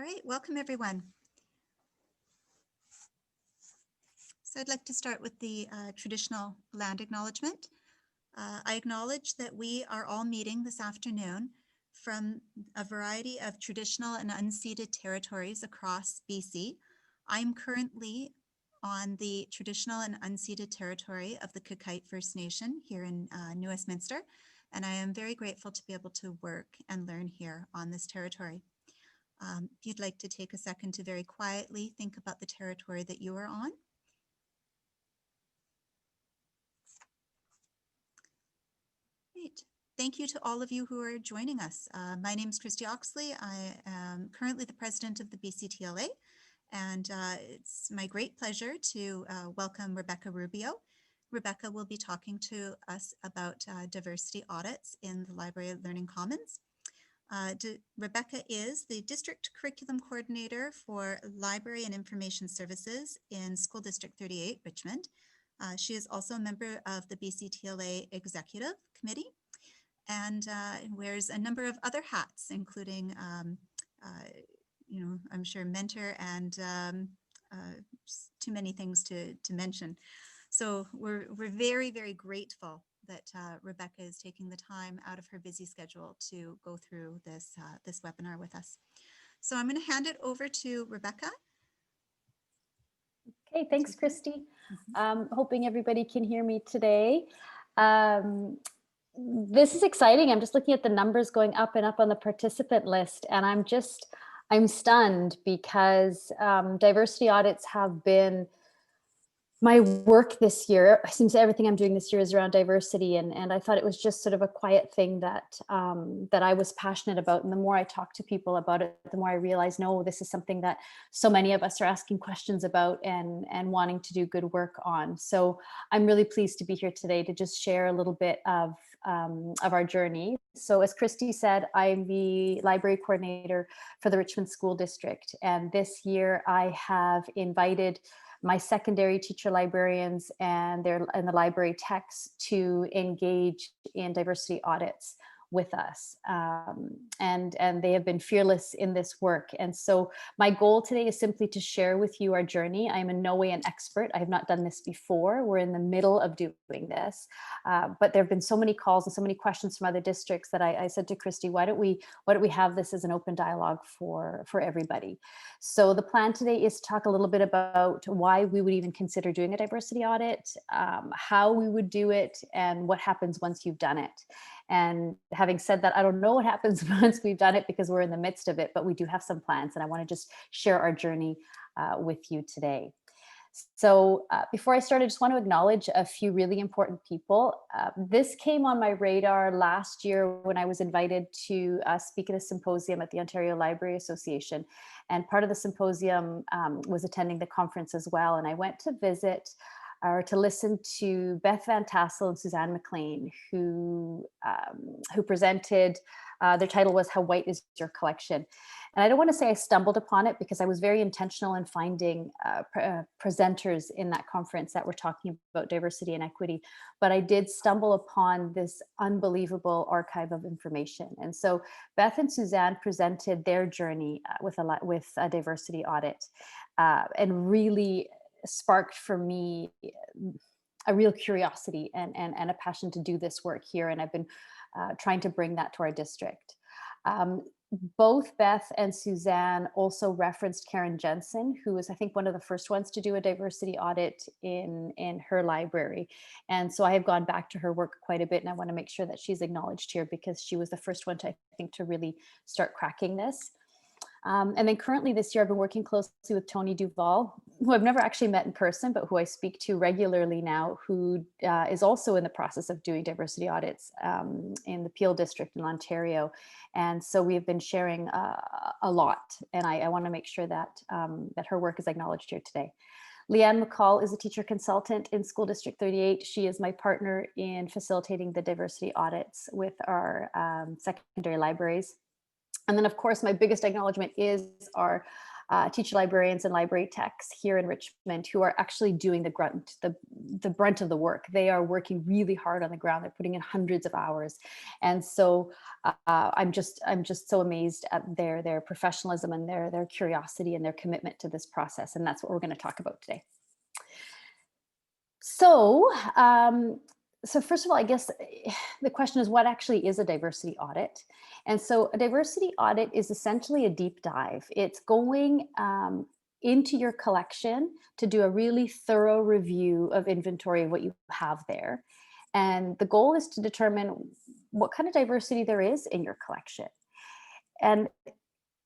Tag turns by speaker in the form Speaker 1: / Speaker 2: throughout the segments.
Speaker 1: All right, welcome everyone. So I'd like to start with the traditional land acknowledgement. I acknowledge that we are all meeting this afternoon from a variety of traditional and unceded territories across BC. I'm currently on the traditional and unceded territory of the Cookite First Nation here in New Westminster, and I am very grateful to be able to work and learn here on this territory. If you'd like to take a second to very quietly think about the territory that you are on. Great. Thank you to all of you who are joining us. My name is Christy Oxley. I am currently the president of the BCTLA, and it's my great pleasure to welcome Rebecca Rubio. Rebecca will be talking to us about diversity audits in the Library of Learning Commons. Rebecca is the District Curriculum Coordinator for Library and Information Services in School District 38, Richmond. She is also a member of the BCTLA Executive Committee and wears a number of other hats, including, I'm sure mentor and too many things to mention. So we're very, very grateful that Rebecca is taking the time out of her busy schedule to go through this, this webinar with us. So I'm going to hand it over to Rebecca.
Speaker 2: Okay, thanks, Christy. Hoping everybody can hear me today. This is exciting. I'm just looking at the numbers going up and up on the participant list, and I'm stunned because diversity audits have been my work this year. It seems everything I'm doing this year is around diversity, and I thought it was just sort of a quiet thing that that I was passionate about. And the more I talk to people about it, the more I realize, no, this is something that so many of us are asking questions about and wanting to do good work on. So I'm really pleased to be here today to just share a little bit of our journey. So as Christy said, I'm the library coordinator for the Richmond School District, and this year I have invited my secondary teacher librarians and the library techs to engage in diversity audits with us. And they have been fearless in this work. And so my goal today is simply to share with you our journey. I'm in no way an expert. I have not done this before. We're in the middle of doing this. But there have been so many calls and so many questions from other districts that I said to Christy, why don't we have this as an open dialogue for everybody? So the plan today is to talk a little bit about why we would even consider doing a diversity audit, how we would do it, and what happens once you've done it. And having said that, I don't know what happens once we've done it because we're in the midst of it, but we do have some plans, and I want to just share our journey with you today. So before I start, I just want to acknowledge a few really important people. This came on my radar last year when I was invited to speak at a symposium at the Ontario Library Association. And part of the symposium was attending the conference as well. And I went to visit or to listen to Beth Van Tassel and Suzanne McLean, who presented, their title was How White is Your Collection? And I don't want to say I stumbled upon it because I was very intentional in finding presenters in that conference that were talking about diversity and equity, but I did stumble upon this unbelievable archive of information. And so Beth and Suzanne presented their journey with a diversity audit and really sparked for me a real curiosity and a passion to do this work here. And I've been trying to bring that to our district. Both Beth and Suzanne also referenced Karen Jensen, who was, I think, one of the first ones to do a diversity audit in her library. And so I have gone back to her work quite a bit, and I want to make sure that she's acknowledged here because she was the first one to, I think, to really start cracking this. And then currently this year, I've been working closely with Tony Duval, who I've never actually met in person, but who I speak to regularly now, who is also in the process of doing diversity audits in the Peel District in Ontario. And so we have been sharing a lot, and I want to make sure that, that her work is acknowledged here today. Leanne McCall is a teacher consultant in School District 38. She is my partner in facilitating the diversity audits with our secondary libraries. And then, of course, my biggest acknowledgement is our teacher librarians and library techs here in Richmond who are actually doing the brunt of the work. They are working really hard on the ground. They're putting in hundreds of hours. And so I'm just so amazed at their professionalism and their curiosity and their commitment to this process. And that's what we're going to talk about today. So, so first of all, I guess the question is, what actually is a diversity audit? And so a diversity audit is essentially a deep dive. It's going into your collection to do a really thorough review of inventory of what you have there. And the goal is to determine what kind of diversity there is in your collection. And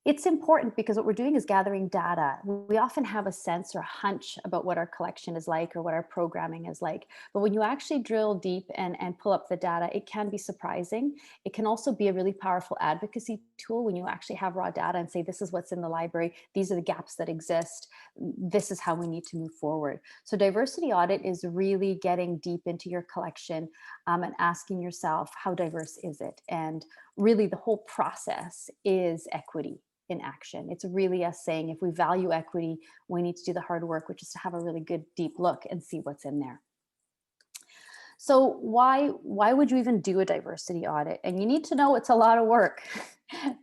Speaker 2: it's important because what we're doing is gathering data. We often have a sense or a hunch about what our collection is like or what our programming is like. But when you actually drill deep and pull up the data, it can be surprising. It can also be a really powerful advocacy tool when you actually have raw data and say, this is what's in the library. These are the gaps that exist. This is how we need to move forward. So diversity audit is really getting deep into your collection and asking yourself, how diverse is it? And really the whole process is equity in action. It's really us saying, if we value equity, we need to do the hard work, which is to have a really good deep look and see what's in there. So why would you even do a diversity audit? And you need to know it's a lot of work.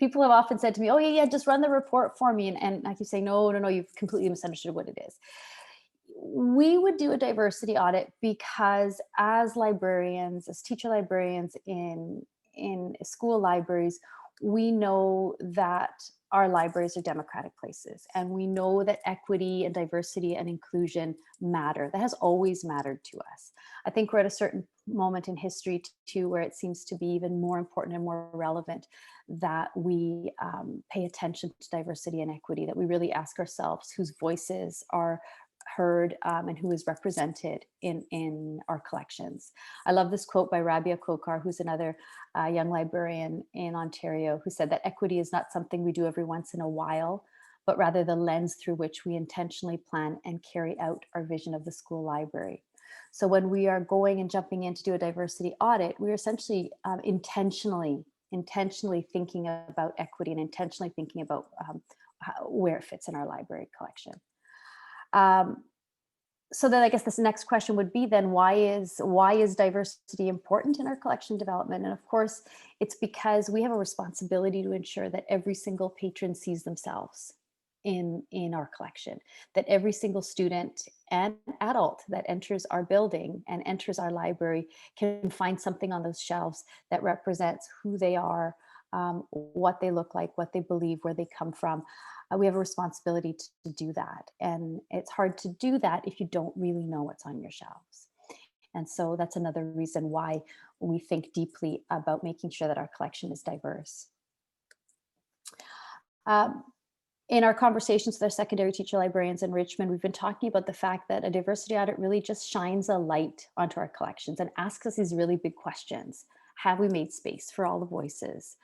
Speaker 2: People have often said to me, oh yeah, just run the report for me. And I keep saying, no, you've completely misunderstood what it is. We would do a diversity audit because as librarians, as teacher librarians in school libraries, we know that our libraries are democratic places, and we know that equity and diversity and inclusion matter. That has always mattered to us. I think we're at a certain moment in history too, where it seems to be even more important and more relevant that we pay attention to diversity and equity, that we really ask ourselves whose voices are heard and who is represented in our collections. I love this quote by Rabia Kokar, who's another young librarian in Ontario, who said that equity is not something we do every once in a while, but rather the lens through which we intentionally plan and carry out our vision of the school library. So when we are going and jumping in to do a diversity audit, we're essentially intentionally thinking about equity and intentionally thinking about where it fits in our library collection. So then I guess this next question would be then, why is diversity important in our collection development? And of course, it's because we have a responsibility to ensure that every single patron sees themselves in our collection, that every single student and adult that enters our building and enters our library can find something on those shelves that represents who they are, what they look like, what they believe, where they come from. We have a responsibility to do that. And it's hard to do that if you don't really know what's on your shelves. And so that's another reason why we think deeply about making sure that our collection is diverse. In our conversations with our secondary teacher librarians in Richmond, we've been talking about the fact that a diversity audit really just shines a light onto our collections and asks us these really big questions. Have we made space for all the voices?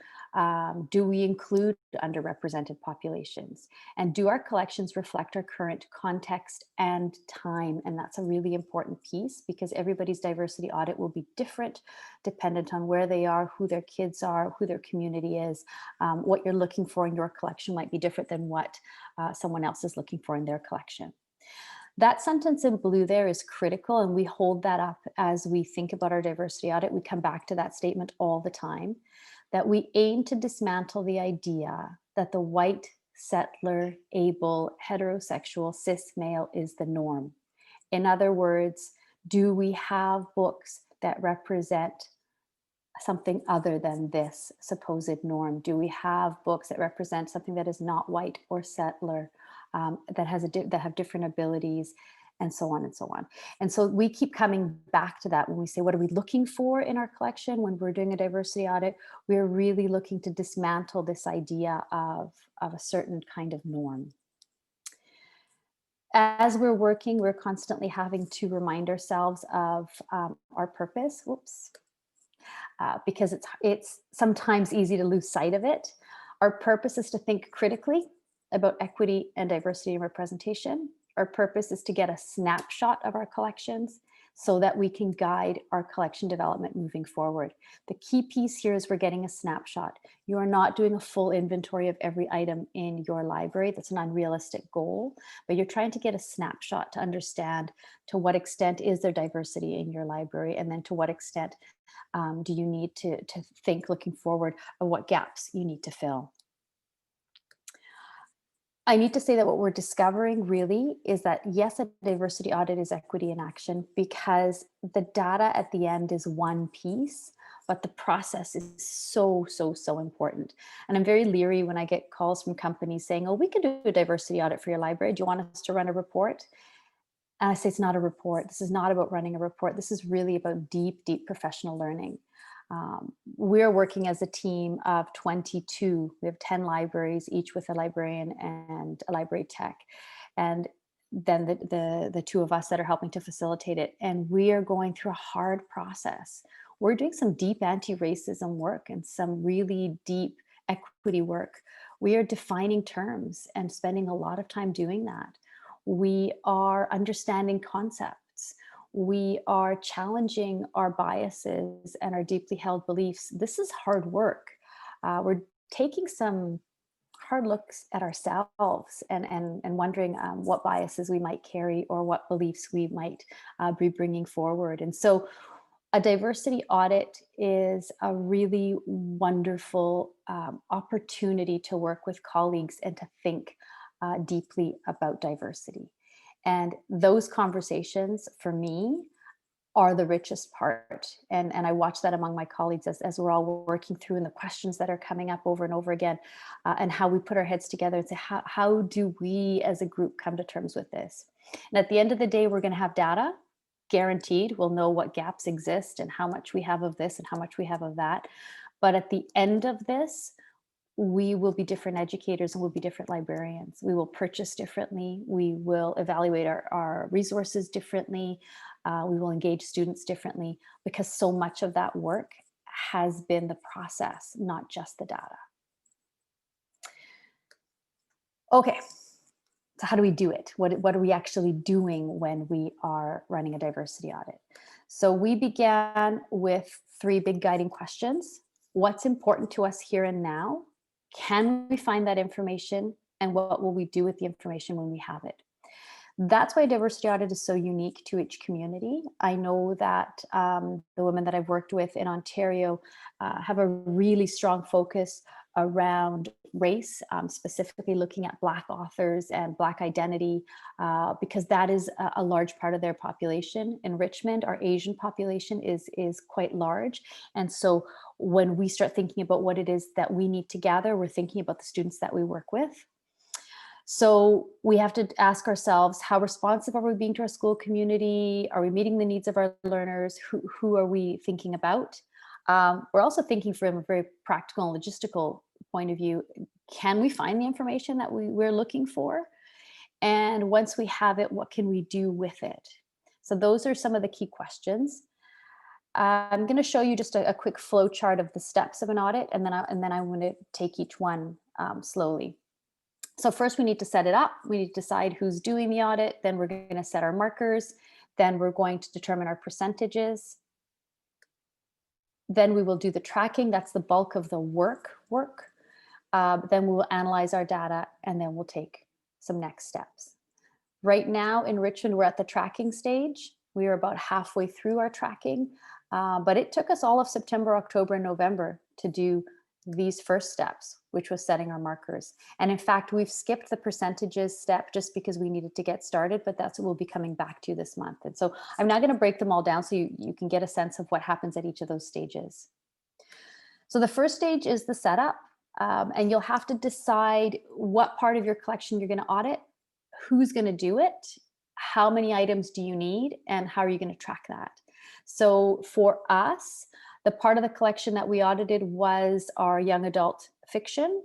Speaker 2: Do we include underrepresented populations? And do our collections reflect our current context and time? And that's a really important piece, because everybody's diversity audit will be different dependent on where they are, who their kids are, who their community is. What you're looking for in your collection might be different than what someone else is looking for in their collection. That sentence in blue there is critical, and we hold that up as we think about our diversity audit. We come back to that statement all the time, that we aim to dismantle the idea that the white, settler, able, heterosexual, cis male is the norm. In other words, do we have books that represent something other than this supposed norm? Do we have books that represent something that is not white or settler, that have different abilities, and so on and so on? And so we keep coming back to that when we say, what are we looking for in our collection when we're doing a diversity audit? We're really looking to dismantle this idea of a certain kind of norm. As we're working, we're constantly having to remind ourselves of our purpose. Whoops. Because it's sometimes easy to lose sight of it. Our purpose is to think critically about equity and diversity and representation. Our purpose is to get a snapshot of our collections so that we can guide our collection development moving forward. The key piece here is we're getting a snapshot. You are not doing a full inventory of every item in your library. That's an unrealistic goal, but you're trying to get a snapshot to understand to what extent is there diversity in your library, and then to what extent do you need to think looking forward of what gaps you need to fill. I need to say that what we're discovering really is that, yes, a diversity audit is equity in action, because the data at the end is one piece, but the process is so, so, so important. And I'm very leery when I get calls from companies saying, oh, we can do a diversity audit for your library. Do you want us to run a report? And I say, it's not a report. This is not about running a report. This is really about deep, deep professional learning. We're working as a team of 22. We have 10 libraries, each with a librarian and a library tech. And then the two of us that are helping to facilitate it. And we are going through a hard process. We're doing some deep anti-racism work and some really deep equity work. We are defining terms and spending a lot of time doing that. We are understanding concepts. We are challenging our biases and our deeply held beliefs. This is hard work. We're taking some hard looks at ourselves and wondering what biases we might carry or what beliefs we might be bringing forward. And so a diversity audit is a really wonderful opportunity to work with colleagues and to think deeply about diversity. And those conversations for me are the richest part. And I watch that among my colleagues as we're all working through, and the questions that are coming up over and over again, and how we put our heads together and say, how do we as a group come to terms with this? And at the end of the day, we're going to have data. Guaranteed, we'll know what gaps exist and how much we have of this and how much we have of that. But at the end of this, we will be different educators and we'll be different librarians. We will purchase differently. We will evaluate our resources differently. We will engage students differently, because so much of that work has been the process, not just the data. Okay, so how do we do it? What are we actually doing when we are running a diversity audit? So we began with 3 big guiding questions. What's important to us here and now? Can we find that information? And what will we do with the information when we have it? That's why diversity audit is so unique to each community. I know that the women that I've worked with in Ontario have a really strong focus around race, specifically looking at Black authors and Black identity, because that is a large part of their population. In Richmond, our Asian population is quite large. And so when we start thinking about what it is that we need to gather, we're thinking about the students that we work with. So we have to ask ourselves, how responsive are we being to our school community? Are we meeting the needs of our learners? Who are we thinking about? We're also thinking from a very practical and logistical point of view. Can we find the information that we're looking for? And once we have it, what can we do with it? So those are some of the key questions. I'm going to show you just a quick flow chart of the steps of an audit, and then I'm going to take each one slowly. So first we need to set it up. We need to decide who's doing the audit. Then we're going to set our markers. Then we're going to determine our percentages. Then we will do the tracking. That's the bulk of the work. Then we will analyze our data, and then we'll take some next steps. Right now in Richmond, we're at the tracking stage. We are about halfway through our tracking, but it took us all of September, October, and November to do these first steps, which was setting our markers. And in fact, we've skipped the percentages step just because we needed to get started, but that's what we'll be coming back to this month. And so I'm now going to break them all down so you can get a sense of what happens at each of those stages. So the first stage is the setup, and you'll have to decide what part of your collection you're going to audit, who's going to do it, how many items do you need, and how are you going to track that? So for us, the part of the collection that we audited was our young adult fiction,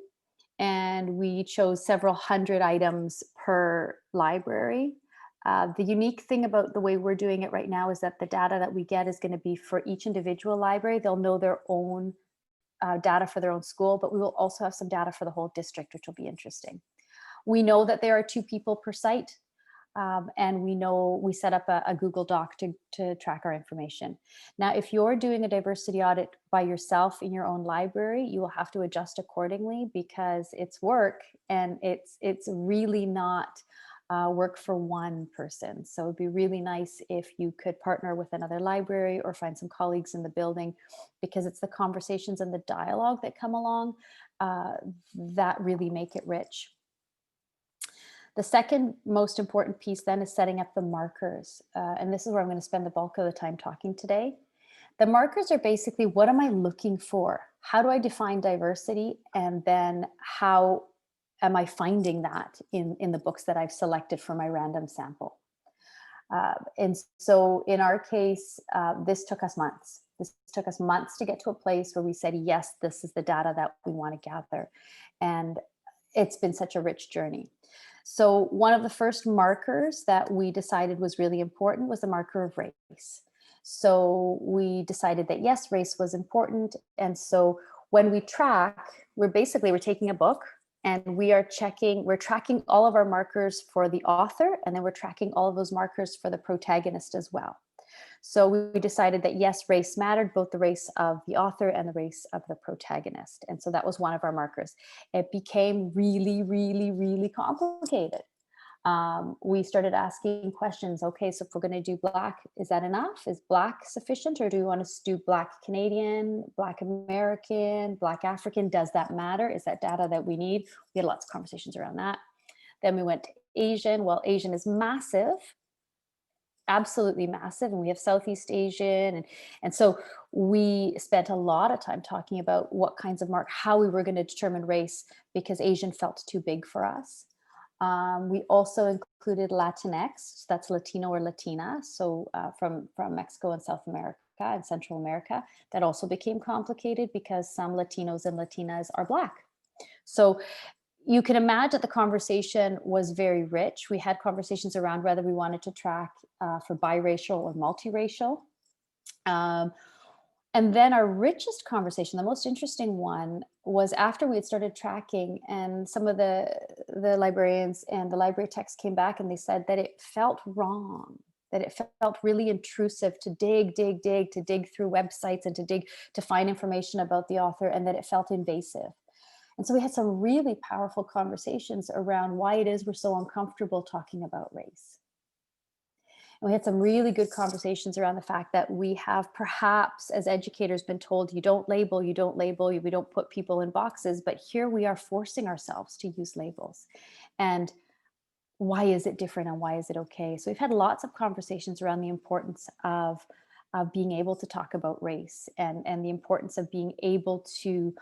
Speaker 2: and we chose several hundred items per library. The unique thing about the way we're doing it right now is that the data that we get is going to be for each individual library. They'll know their own data for their own school, but we will also have some data for the whole district, which will be interesting. We know that there are 2 people per site. And we set up a Google Doc to track our information. Now, if you're doing a diversity audit by yourself in your own library, you will have to adjust accordingly because it's work, and it's really not work for one person. So it'd be really nice if you could partner with another library or find some colleagues in the building, because it's the conversations and the dialogue that come along that really make it rich. The second most important piece then is setting up the markers. And this is where I'm going to spend the bulk of the time talking today. The markers are basically, what am I looking for? How do I define diversity? And then how am I finding that in the books that I've selected for my random sample? And so in our case, this took us months. This took us months to get to a place where we said, yes, this is the data that we want to gather. And it's been such a rich journey. So one of the first markers that we decided was really important was the marker of race. So we decided that yes, race was important. And so when we track, we're taking a book and we're tracking all of our markers for the author, and then we're tracking all of those markers for the protagonist as well. So we decided that yes, race mattered, both the race of the author and the race of the protagonist. And so that was one of our markers. It became really, really, really complicated. We started asking questions. Okay, so if we're going to do Black, is that enough? Is Black sufficient? Or do we want to do Black Canadian, Black American, Black African? Does that matter? Is that data that we need? We had lots of conversations around that. Then we went to Asian. Well, Asian is massive, absolutely massive, and we have Southeast Asian, and so we spent a lot of time talking about what kinds of how we were going to determine race, because Asian felt too big for us. We also included Latinx, that's Latino or Latina, so from Mexico and South America and Central America. That also became complicated because some Latinos and Latinas are Black. So you can imagine the conversation was very rich. We had conversations around whether we wanted to track for biracial or multiracial. And then our richest conversation, the most interesting one, was after we had started tracking, and some of the librarians and the library techs came back and they said that it felt wrong, that it felt really intrusive to dig through websites and to find information about the author, and that it felt invasive. And so we had some really powerful conversations around why it is we're so uncomfortable talking about race. And we had some really good conversations around the fact that we have perhaps as educators been told, you don't label, we don't put people in boxes, but here we are forcing ourselves to use labels. And why is it different, and why is it okay? So we've had lots of conversations around the importance of being able to talk about race, and the importance of being able to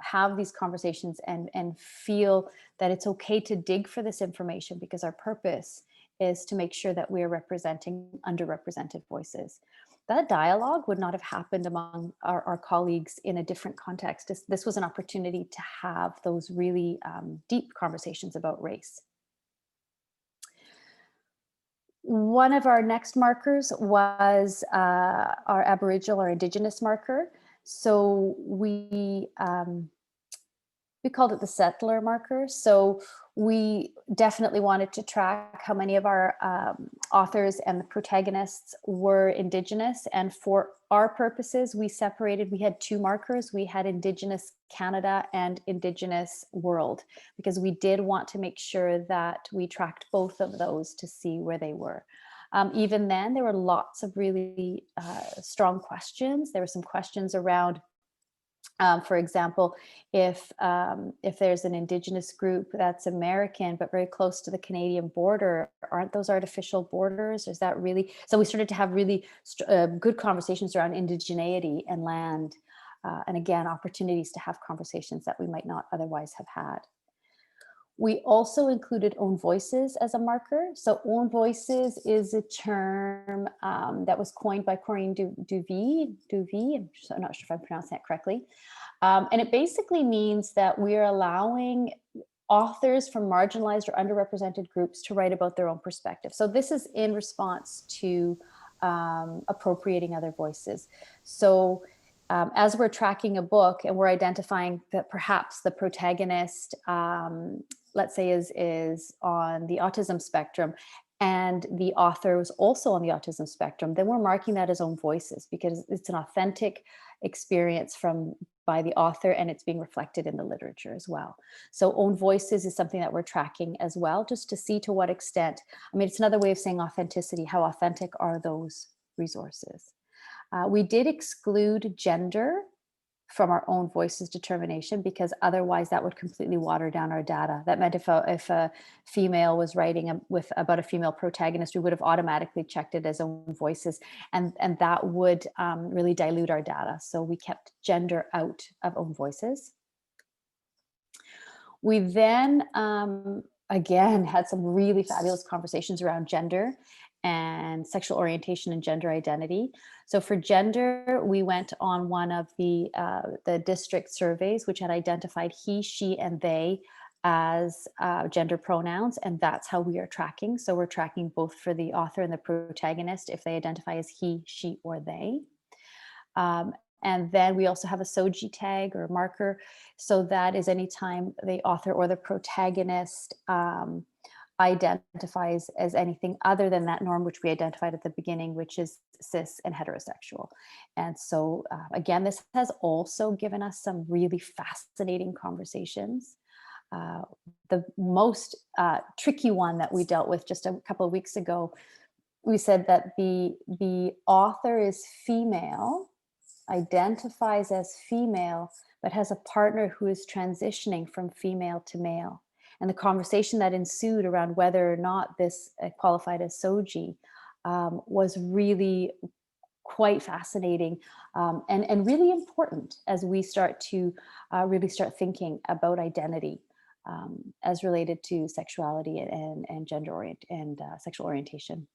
Speaker 2: have these conversations and feel that it's okay to dig for this information, because our purpose is to make sure that we're representing underrepresented voices. That dialogue would not have happened among our colleagues in a different context. This was an opportunity to have those really deep conversations about race. One of our next markers was our Aboriginal or Indigenous marker. So we called it the settler marker. So we definitely wanted to track how many of our authors and the protagonists were Indigenous. And for our purposes, we had two markers. We had Indigenous Canada and Indigenous World, because we did want to make sure that we tracked both of those to see where they were. Even then, there were lots of really strong questions. There were some questions around, for example, if there's an Indigenous group that's American but very close to the Canadian border, aren't those artificial borders? Is that really? So we started to have really good conversations around indigeneity and land, and again, opportunities to have conversations that we might not otherwise have had. We also included own voices as a marker. So own voices is a term that was coined by Corinne Duvy. I'm not sure if I'm pronouncing that correctly. And it basically means that we're allowing authors from marginalized or underrepresented groups to write about their own perspective. So this is in response to appropriating other voices. So as we're tracking a book and we're identifying that perhaps the protagonist, let's say is on the autism spectrum, and the author was also on the autism spectrum, then we're marking that as own voices because it's an authentic experience from by the author, and it's being reflected in the literature as well. So own voices is something that we're tracking as well, just to see to what extent. I mean, it's another way of saying authenticity. How authentic are those resources? We did exclude gender from our own voices determination, because otherwise that would completely water down our data. That meant if a female was writing about a female protagonist, we would have automatically checked it as own voices, and that would really dilute our data. So we kept gender out of own voices. We then again had some really fabulous conversations around gender and sexual orientation and gender identity. So for gender, we went on one of the district surveys, which had identified he, she, and they as gender pronouns, and that's how we are tracking. So we're tracking both for the author and the protagonist if they identify as he, she, or they. And then we also have a SOGI tag or marker. So that is anytime the author or the protagonist identifies as anything other than that norm, which we identified at the beginning, which is cis and heterosexual. And so again, this has also given us some really fascinating conversations. The most tricky one that we dealt with just a couple of weeks ago, we said that the author is female, identifies as female, but has a partner who is transitioning from female to male. And the conversation that ensued around whether or not this qualified as SOGI was really quite fascinating, and really important as we start to really start thinking about identity as related to sexuality and gender and sexual orientation.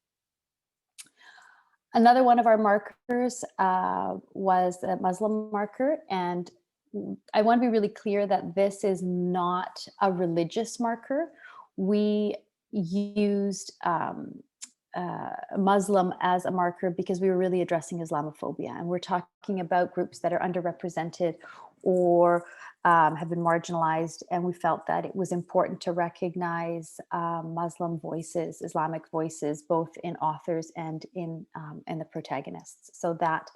Speaker 2: Another one of our markers was the Muslim marker, and I want to be really clear that this is not a religious marker. We used Muslim as a marker because we were really addressing Islamophobia, and we're talking about groups that are underrepresented or have been marginalized, and we felt that it was important to recognize Muslim voices, Islamic voices, both in authors and in the protagonists. So that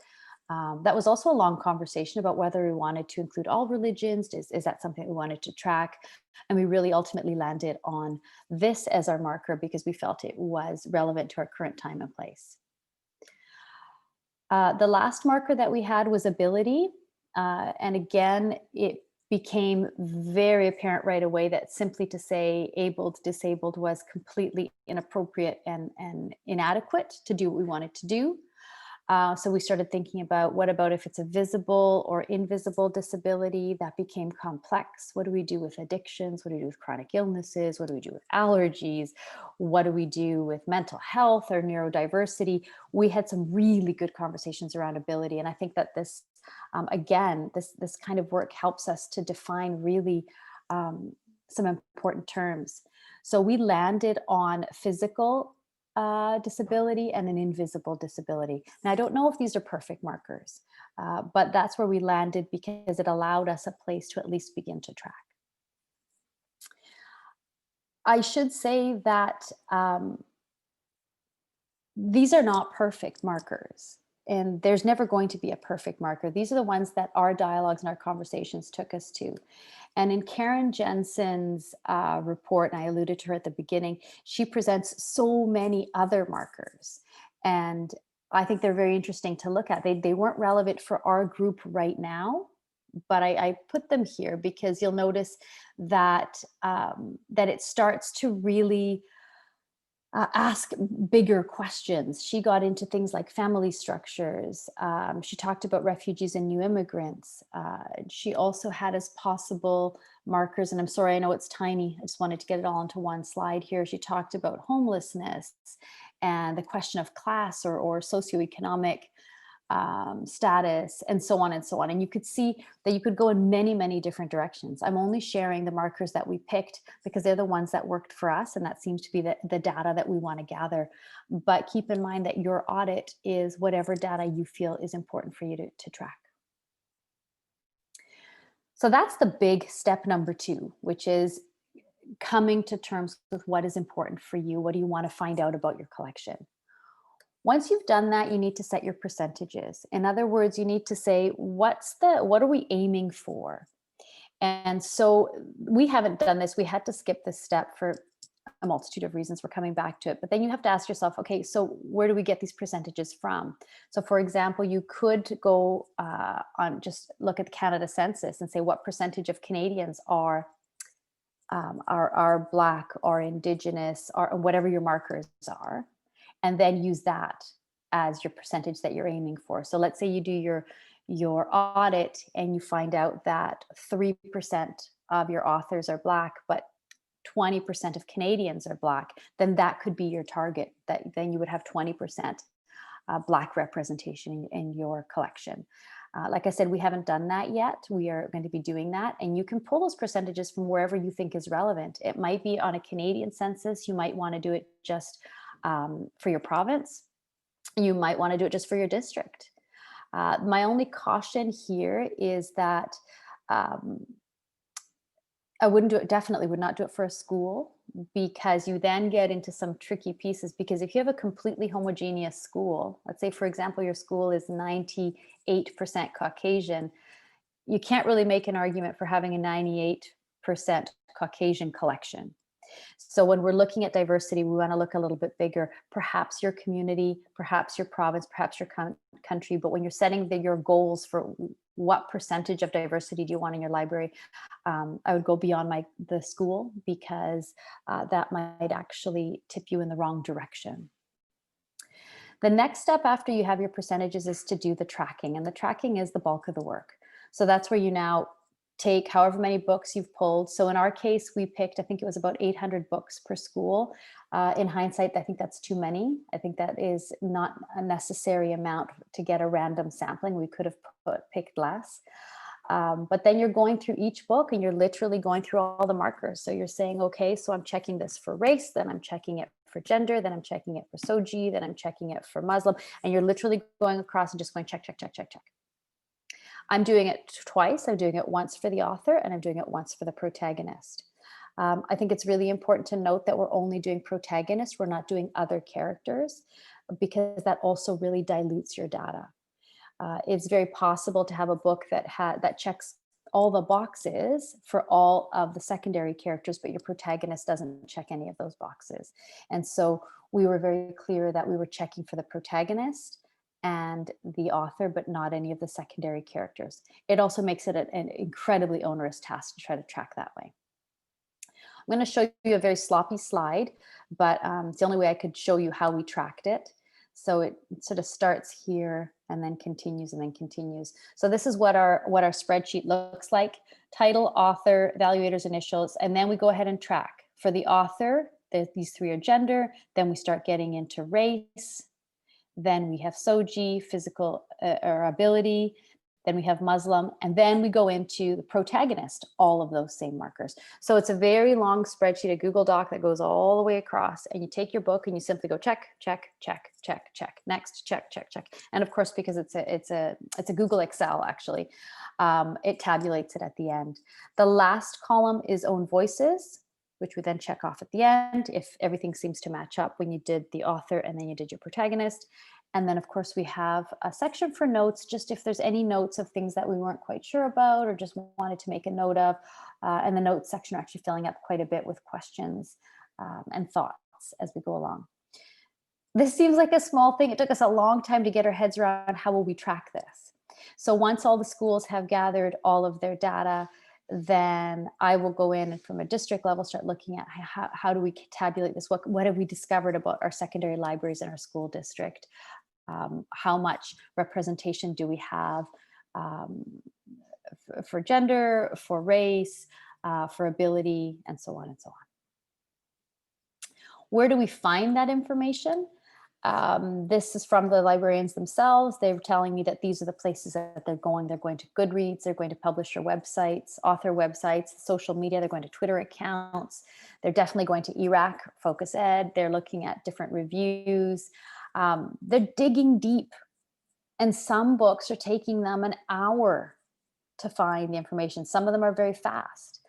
Speaker 2: was also a long conversation about whether we wanted to include all religions. Is that something we wanted to track? And we really ultimately landed on this as our marker because we felt it was relevant to our current time and place. The last marker that we had was ability. And again, it became very apparent right away that simply to say abled, disabled was completely inappropriate and inadequate to do what we wanted to do. So we started thinking about what about if it's a visible or invisible disability. That became complex. What do we do with addictions? What do we do with chronic illnesses? What do we do with allergies? What do we do with mental health or neurodiversity? We had some really good conversations around ability. And I think that this, again, this kind of work helps us to define really some important terms. So we landed on physical disability and an invisible disability. Now, I don't know if these are perfect markers, but that's where we landed because it allowed us a place to at least begin to track. I should say that these are not perfect markers, and there's never going to be a perfect marker. These are the ones that our dialogues and our conversations took us to. And in Karen Jensen's report, and I alluded to her at the beginning, she presents so many other markers. And I think they're very interesting to look at. They weren't relevant for our group right now, but I put them here because you'll notice that, that it starts to really ask bigger questions. She got into things like family structures. She talked about refugees and new immigrants. She also had as possible markers, and I'm sorry, I know it's tiny. I just wanted to get it all into one slide here. She talked about homelessness and the question of class or socioeconomic status, and so on and so on. And you could see that you could go in many, many different directions. I'm only sharing the markers that we picked because they're the ones that worked for us, and that seems to be the data that we want to gather. But keep in mind that your audit is whatever data you feel is important for you to track. So that's the big step number 2, which is coming to terms with what is important for you. What do you want to find out about your collection? Once you've done that, you need to set your percentages. In other words, you need to say, what are we aiming for? And so we haven't done this. We had to skip this step for a multitude of reasons. We're coming back to it. But then you have to ask yourself, okay, so where do we get these percentages from? So for example, you could go on, just look at the Canada Census and say what percentage of Canadians are Black or Indigenous or whatever your markers are, and then use that as your percentage that you're aiming for. So let's say you do your audit and you find out that 3% of your authors are Black, but 20% of Canadians are Black, then that could be your target. That then you would have 20% Black representation in your collection. Like I said, we haven't done that yet. We are going to be doing that. And you can pull those percentages from wherever you think is relevant. It might be on a Canadian census. You might want to do it just for your province. You might want to do it just for your district. My only caution here is that I wouldn't do it, definitely would not do it for a school, because you then get into some tricky pieces. Because if you have a completely homogeneous school, let's say, for example, your school is 98% Caucasian, you can't really make an argument for having a 98% Caucasian collection. So when we're looking at diversity, we want to look a little bit bigger, perhaps your community, perhaps your province, perhaps your country. But when you're setting your goals for what percentage of diversity do you want in your library, I would go beyond the school, because that might actually tip you in the wrong direction. The next step after you have your percentages is to do the tracking, and the tracking is the bulk of the work. So that's where you now take however many books you've pulled. So in our case, we picked, I think it was about 800 books per school. In hindsight, I think that's too many. I think that is not a necessary amount to get a random sampling. We could have picked less. But then you're going through each book and you're literally going through all the markers. So you're saying, okay, so I'm checking this for race, then I'm checking it for gender, then I'm checking it for SOGI, then I'm checking it for Muslim. And you're literally going across and just going check, check, check, check, check. I'm doing it twice. I'm doing it once for the author and I'm doing it once for the protagonist. I think it's really important to note that we're only doing protagonists. We're not doing other characters, because that also really dilutes your data. It's very possible to have a book that checks all the boxes for all of the secondary characters, but your protagonist doesn't check any of those boxes. And so we were very clear that we were checking for the protagonist and the author, but not any of the secondary characters. It also makes it an incredibly onerous task to try to track that way. I'm going to show you a very sloppy slide, but it's the only way I could show you how we tracked it. So it sort of starts here and then continues and then continues. So this is what our spreadsheet looks like: title, author, evaluator's initials, and then we go ahead and track. For the author, these three are gender, then we start getting into race, then we have SOGI, physical or ability, then we have Muslim, and then we go into the protagonist, all of those same markers. So it's a very long spreadsheet, a Google Doc that goes all the way across, and you take your book and you simply go check, check, check, check, check, next, check, check, check. And of course, because it's a Google Excel, actually, it tabulates it at the end. The last column is own voices, which we then check off at the end if everything seems to match up when you did the author and then you did your protagonist. And then, of course, we have a section for notes, just if there's any notes of things that we weren't quite sure about or just wanted to make a note of. And the notes section are actually filling up quite a bit with questions and thoughts as we go along. This seems like a small thing. It took us a long time to get our heads around how will we track this. So once all the schools have gathered all of their data, then I will go in and from a district level start looking at how do we tabulate this? What have we discovered about our secondary libraries in our school district? How much representation do we have for gender, for race, for ability, and so on and so on. Where do we find that information? This is from the librarians themselves. They're telling me that these are the places that they're going. They're going to Goodreads. They're going to publisher websites, author websites, social media. They're going to Twitter accounts. They're definitely going to ERAC, Focus Ed. They're looking at different reviews. They're digging deep. And some books are taking them an hour to find the information. Some of them are very fast.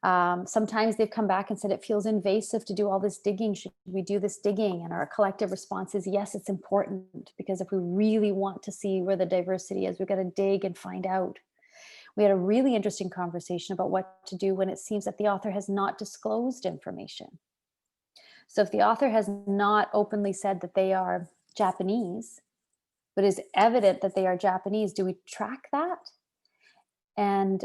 Speaker 2: Sometimes they've come back and said it feels invasive to do all this digging. Should we do this digging? And our collective response is yes, it's important, because if we really want to see where the diversity is, we've got to dig and find out. We had a really interesting conversation about what to do when it seems that the author has not disclosed information. So if the author has not openly said that they are Japanese, but is evident that they are Japanese, do we track that? And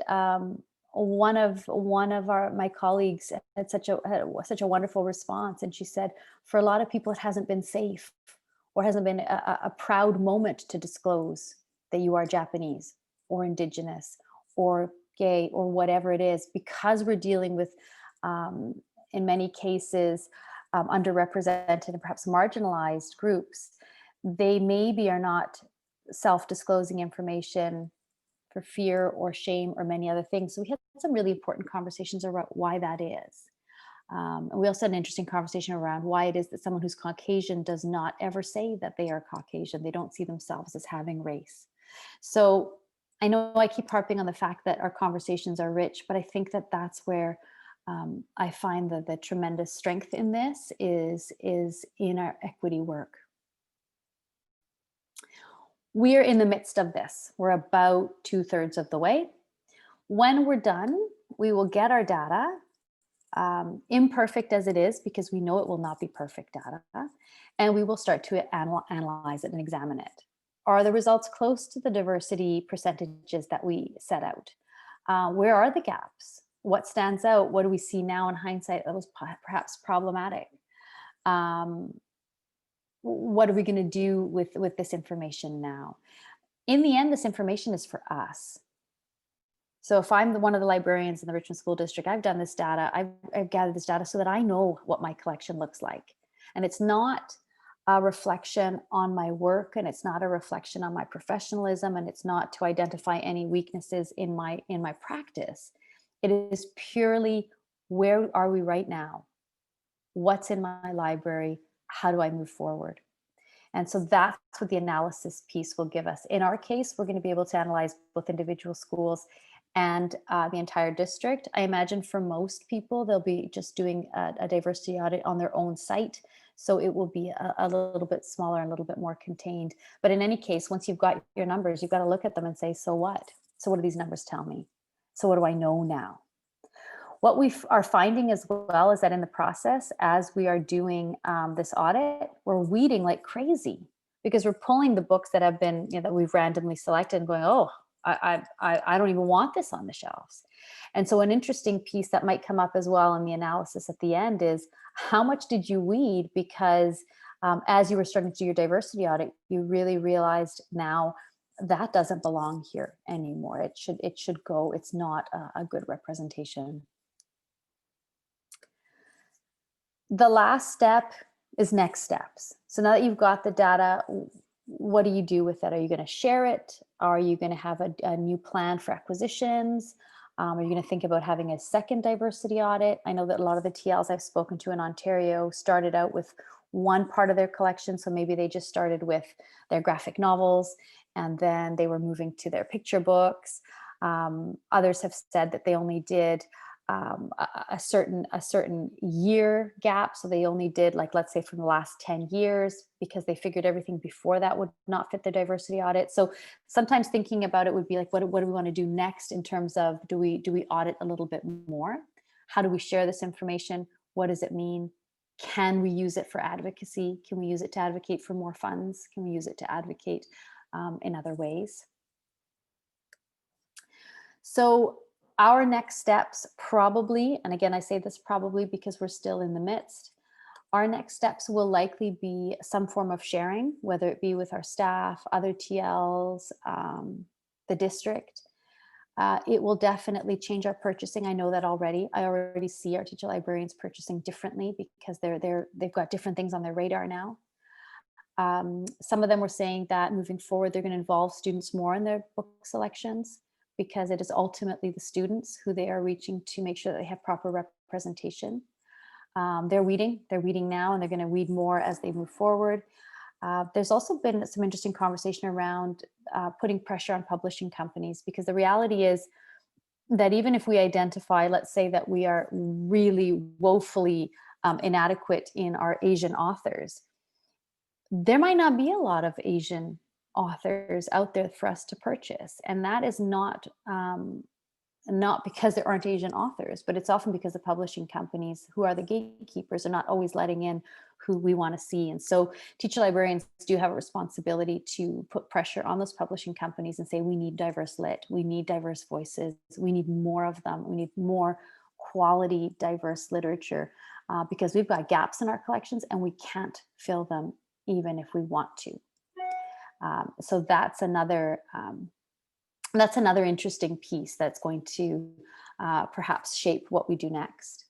Speaker 2: one of my colleagues had such a wonderful response, and she said, for a lot of people, it hasn't been safe, or hasn't been a proud moment to disclose that you are Japanese or Indigenous or gay or whatever it is, because we're dealing with, in many cases, underrepresented and perhaps marginalized groups. They maybe are not self-disclosing information for fear or shame or many other things. So we had some really important conversations around why that is. And we also had an interesting conversation around why it is that someone who's Caucasian does not ever say that they are Caucasian. They don't see themselves as having race. So I know I keep harping on the fact that our conversations are rich, but I think that that's where I find that the tremendous strength in this is in our equity work. We're in the midst of this. We're about 2/3 of the way. When we're done, we will get our data, imperfect as it is, because we know it will not be perfect data, and we will start to analyze it and examine it. Are the results close to the diversity percentages that we set out? Where are the gaps? What stands out? What do we see now in hindsight that was perhaps problematic? What are we going to do with this information now? In the end, this information is for us. So if I'm one of the librarians in the Richmond School District, I've done this data, I've gathered this data so that I know what my collection looks like. And it's not a reflection on my work, and it's not a reflection on my professionalism, and it's not to identify any weaknesses in my practice. It is purely, where are we right now? What's in my library? How do I move forward? And so that's what the analysis piece will give us. In our case, we're going to be able to analyze both individual schools and the entire district. I imagine for most people, they'll be just doing a diversity audit on their own site. So it will be a little bit smaller and a little bit more contained. But in any case, once you've got your numbers, you've got to look at them and say, so what? So what do these numbers tell me? So what do I know now? What we are finding as well is that in the process, as we are doing this audit, we're weeding like crazy, because we're pulling the books that have been, that we've randomly selected and going, oh, I don't even want this on the shelves. And so an interesting piece that might come up as well in the analysis at the end is, how much did you weed? Because as you were starting to do your diversity audit, you really realized now that doesn't belong here anymore. It should go. It's not a good representation. The last step is next steps. So now that you've got the data, what do you do with it? Are you going to share it? Are you going to have a new plan for acquisitions? Are you going to think about having a second diversity audit? I know that a lot of the TLs I've spoken to in Ontario started out with one part of their collection. So maybe they just started with their graphic novels, and then they were moving to their picture books. Others have said that they only did a certain year gap. So they only did, like, let's say from the last 10 years, because they figured everything before that would not fit the diversity audit. So sometimes thinking about it would be like, what do we want to do next in terms of, do we audit a little bit more? How do we share this information? What does it mean? Can we use it for advocacy? Can we use it to advocate for more funds? Can we use it to advocate in other ways? So our next steps probably, and again, I say this probably because we're still in the midst, our next steps will likely be some form of sharing, whether it be with our staff, other TLs, the district. It will definitely change our purchasing. I know that already. I already see our teacher librarians purchasing differently, because they've got different things on their radar now. Some of them were saying that moving forward, they're going to involve students more in their book selections, because it is ultimately the students who they are reaching to make sure that they have proper representation. They're weeding now, and they're going to weed more as they move forward. There's also been some interesting conversation around putting pressure on publishing companies, because the reality is that even if we identify, let's say that we are really woefully inadequate in our Asian authors, there might not be a lot of Asian authors out there for us to purchase. And that is not because there aren't Asian authors, but it's often because the publishing companies, who are the gatekeepers, are not always letting in who we want to see. And so teacher librarians do have a responsibility to put pressure on those publishing companies and say, we need diverse lit, we need diverse voices, we need more of them, we need more quality, diverse literature, because we've got gaps in our collections and we can't fill them even if we want to. So that's another interesting piece that's going to perhaps shape what we do next.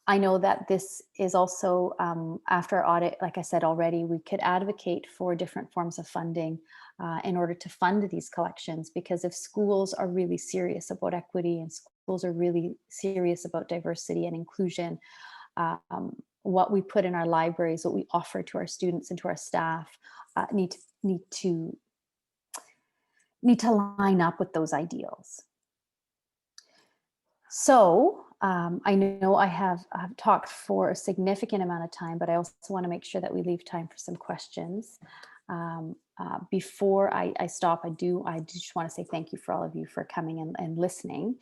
Speaker 2: I know that this is also, after our audit, like I said already, we could advocate for different forms of funding in order to fund these collections, because if schools are really serious about equity and schools are really serious about diversity and inclusion, what we put in our libraries, what we offer to our students and to our staff, need to line up with those ideals. So I know I've talked for a significant amount of time, but I also want to make sure that we leave time for some questions. Before I stop, I just want to say thank you for all of you for coming and listening.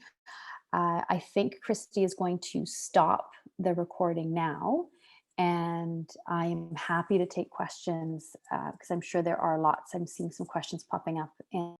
Speaker 2: I think Christy is going to stop the recording now, and I'm happy to take questions because I'm sure there are lots. I'm seeing some questions popping up in